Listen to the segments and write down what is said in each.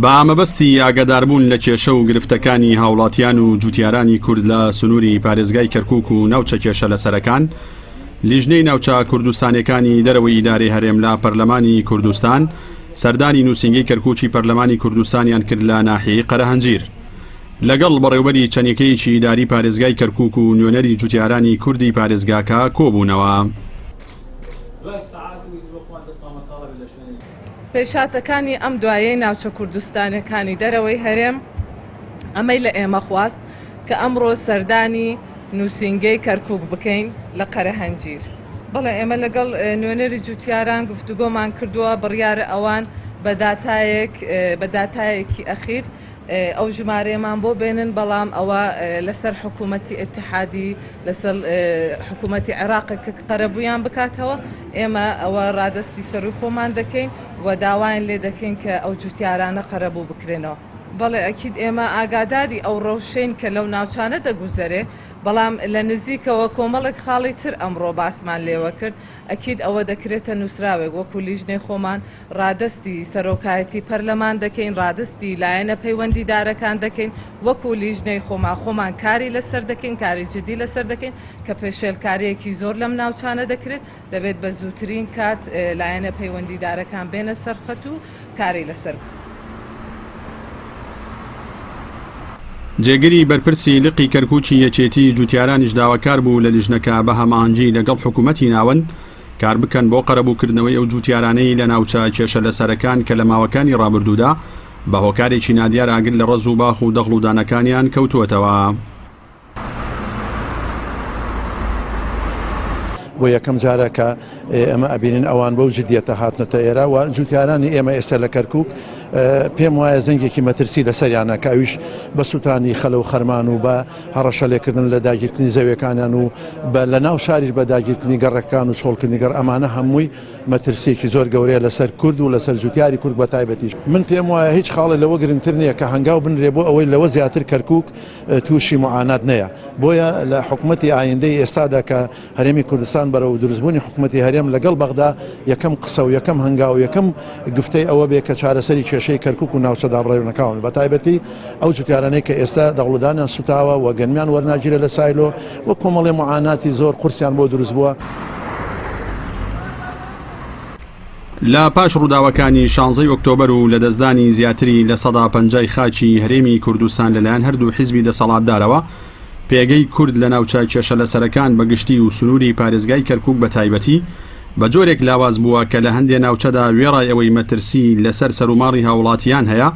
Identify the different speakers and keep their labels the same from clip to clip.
Speaker 1: با مەبەستی ئاگاداربوون لە کێشە و گرفتەکانی هاوڵاتیان و جوتیارانی کورد لە سنووری پارێزگای کەرکووک و ناوچە کێشە لەسەرەکان، لیژنەی ناوچە کوردستانیەکانی دەرەوەی ئیدارەی هەرێم لە پەرلەمانی کوردستان سەردانی نووسینگەی کەرکووکی پەرلەمانی کوردستانیان کرد لە ناحیەی قەرەهەنجیر لەگەڵ بەڕێوەبەری چەنیەکەیەکی ئیداری پارێزگای کەرکووک و نوێنەری جوتیارانی کوردی پارێزگاکە کۆبوونەوە.
Speaker 2: پێشاتەکانی ئەم دوایەی ناوچە کوردستانەکانی دەرەوەی هەرێم ئەمەی لە ئێمە خواست کە ئەمڕۆ سەردانی نووسینگەی کەرکووک بکەین لە قەرەهەنجیر. بەڵێ ئێمە لەگەڵ نوێنەری جوتیاران گفتوگۆمان کردووە بڕیارە ئەوان بە داتایەکی ئەخیر ئەو ژمارەیەمان بۆ بێنن، بەڵام ئەوە لەسەر حکوومەتی ئیتحادی لەسەر حکوومەتی عێراقی کە قەرەبوویان بکاتەوە. ئێمە ئەوە ڕادستی سەروی خۆمان دەکەین و داوایان لێ دەکەین کە ئەو جوتیارانە قەرەبوو بکرێنەوە. بەڵێ ئەکید ئێمە ئاگاداری ئەو ڕەوشین کە لەو ناوچانە دەگوزەرێ، بەڵام لە نزیکەوە کۆمەڵێک خاڵی تر ئەمڕۆ باسمان لێوە کرد. ئەکید ئەوە دەکرێتە نووسراوێک وەکو لیژنەی خۆمان ڕادستی سەرۆکایەتی پەرلەمان دەکەین، ڕادستی لایەنە پەیوەندیدارەکان دەکەین، وەکو لیژنەی خۆمان کاری لەسەر دەکەین، کاری جدی لەسەر دەکەین کە پێشێلکاریەکی زۆر لەم ناوچانە دەکرێت. دەبێت بە زووترین کات لایەنە پەیوەندیدارەکان بێنە سەرخەت و کاری لەسەر.
Speaker 1: جێگری بەرپرسی لقی کەرکووکی یەکێتی جوتیارانیش داواکار بوو لە لیژنەکە بە هەماهەنگی لەگەڵ حکوومەتی ناوەند کار بکەن بۆ قەرەبووکردنەوەی ئەو جوتیارانەی لە ناوچە کێشە لەسەرەکان کە لە ماوەکانی ڕابردوودا بە هۆکارێکی نادیار ئاگر لە ڕەز و باخ و دەخڵ و دانەکانیان کەوتووەتەوە.
Speaker 3: بۆ یەکەم جارەکە ئەمە ئەبینین ئەوان بەو جدیەتە هاتنەتە ئێرە و جوتیارانی ئێمە ئێستا لە کەرکووک پێم وایە زەنگێکی مەترسی لەسەریانە کە ئەویش بە سووتانی خەلە و خەرمان و بە هەڕەشەلێکردن لە داگیرکردنی زەویەکانیان و لە ناو شاریش بە داگیرکردنی گەڕەکان و چۆڵکردنی گەڕ ئەمانە هەمووی مەترسیێکی زۆر گەورەیە لەسەر کورد و لەسەر جوتیاری کورد بە تایبەتیش. من پێم وایە هیچ خاڵی لەوە گرنگتر نییە کە هەنگاو بنرێ بۆ ئەوەی لەوە زیاتر کەرکووک تووشی معانات نەیە. بۆیە لە حکوومەتی ئایندەی ئێستادا کە هەرێمی کوردستان بەرەو دروستبوونی حکوومەتی هەرێم لەگەڵ بەغدا یەکەم قسە و یەکەم هەنگاو یەکەم گفتەی ئەوە بێ کە چارەسەری کێشەی کەرکووک و ناوچەدا ڕێونەکەون بە تایبەتی ئەو جوتیارانەی کە ئێستا دەوڵەدانیان سوتاوە و گەنمیان وەرناگیرە لە سایلۆ و کۆمەڵی معاناتی زۆر قورسیان بۆ دروست بووە.
Speaker 1: لە پاش ڕووداوەکانی 16 ئۆکتۆبەر و لە دەستدانی زیاتری لە 150 خاچی هەرێمی کوردستان لەلایەن هەردوو حیزبی دەسەڵاتدارەوە، پێگەی کورد لە ناوچە کێشە لەسەرەکان بەگشتی و سنووری پارێزگای کەرکووک بە تایبەتی بە جۆرێک لاواز بووە کە لە هەندێک ناوچەدا وێڕای ئەوەی مەترسی لەسەر سەروماڕی هاوڵاتیان هەیە،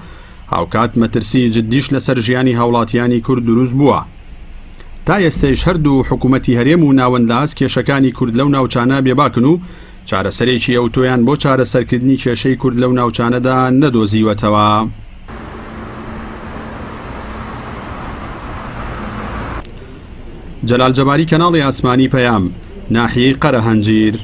Speaker 1: هاوکات مەترسی جدیش لەسەر ژیانی هاوڵاتیانی کورد دروست بووە. تا ئێستەش هەردوو حکوومەتی هەرێم و ناوەندلاس کێشەکانی کورد لەو ناوچانە بێباکن و چارەسەرێکی ئەوتۆیان بۆ چارەسەرکردنی کێشەی کورد لەو ناوچانەدا نەدۆزیوەتەوە. جەلال جەباری، کەناڵی ئاسمانی پەیام، ناحیەی قەرەهەنجیر.